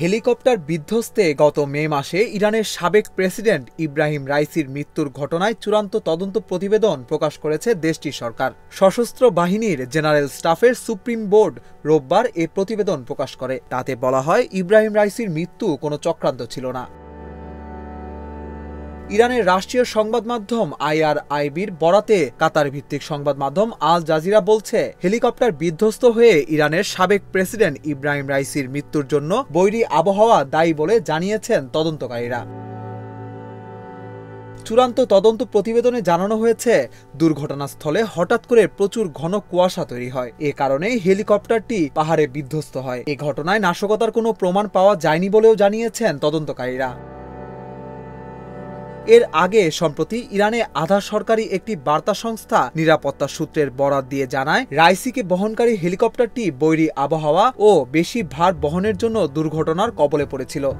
Helicopter বিধ্বস্তে গত মে মাসে ইরানের সাবেক প্রেসিডেন্ট ইব্রাহিম রাইসির মৃত্যুর ঘটনায় চূড়ান্ত তদন্ত প্রতিবেদন প্রকাশ করেছে দেশটির সরকার। সশস্ত্র বাহিনীর জেনারেল স্টাফের সুপ্রিম বোর্ড রোববার এ প্রতিবেদন প্রকাশ করে। তাতে বলা হয়, ইব্রাহিম রাইসির মৃত্যু কোনো চক্রান্ত ছিল না। ইরানের রাষ্ট্রীয় সংবাদ মাধ্যম IRIBর বরাতে কাতার ভিত্তিক সংবাদ মাধ্যম আল জাজিরা বলছে, হেলিকপ্টার বিধ্বস্ত হয়ে ইরানের সাবেক প্রেসিডেন্ট ইব্রাহিম রাইসির মৃত্যুর জন্য বৈরী আবহাওয়া দায়ী বলে জানিয়েছেন তদন্তকারীরা। চূড়ান্ত তদন্ত প্রতিবেদনে জানানো হয়েছে, দুর্ঘটনাস্থলে হঠাৎ করে প্রচুর ঘন কুয়াশা তৈরি হয়। এ কারণে হেলিকপ্টারটি পাহাড়ে বিধ্বস্ত হয়। এ ঘটনায় নাশকতার কোনো প্রমাণ পাওয়া যায়নি বলেও জানিয়েছেন তদন্তকারীরা। এর আগে সম্প্রতি ইরানে আধা সরকারি একটি বার্তা সংস্থা নিরাপত্তা সূত্রের বরাত দিয়ে জানায়, রাইসিকে বহনকারী হেলিকপ্টারটি বৈরী আবহাওয়া ও বেশি ভার বহনের জন্য দুর্ঘটনার কবলে পড়েছিল।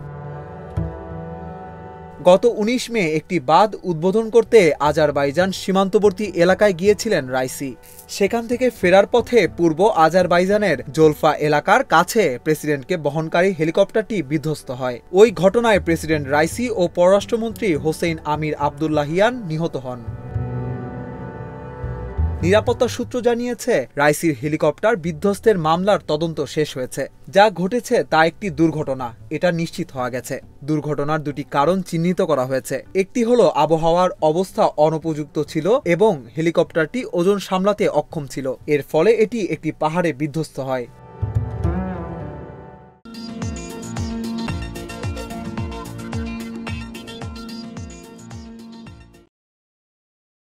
গত 19 মে একটি বাঁধ উদ্বোধন করতে আজারবাইজান সীমান্তবর্তী এলাকায় গিয়েছিলেন রাইসি। সেখান থেকে ফেরার পথে পূর্ব আজারবাইজানের জোলফা এলাকার কাছে প্রেসিডেন্টকে বহনকারী হেলিকপ্টারটি বিধ্বস্ত হয়। ওই ঘটনায় প্রেসিডেন্ট রাইসি ও পররাষ্ট্রমন্ত্রী হোসেইন আমির আবদুল্লাহিয়ান নিহত হন। নিরাপত্তা সূত্র জানিয়েছে, রাইসির হেলিকপ্টার বিধ্বস্তের মামলার তদন্ত শেষ হয়েছে। যা ঘটেছে তা একটি দুর্ঘটনা, এটা নিশ্চিত হওয়া গেছে। দুর্ঘটনার দুটি কারণ চিহ্নিত করা হয়েছে। একটি হলো আবহাওয়ার অবস্থা অনুপযুক্ত ছিল এবং হেলিকপ্টারটি ওজন সামলাতে অক্ষম ছিল। এর ফলে এটি একটি পাহাড়ে বিধ্বস্ত হয়।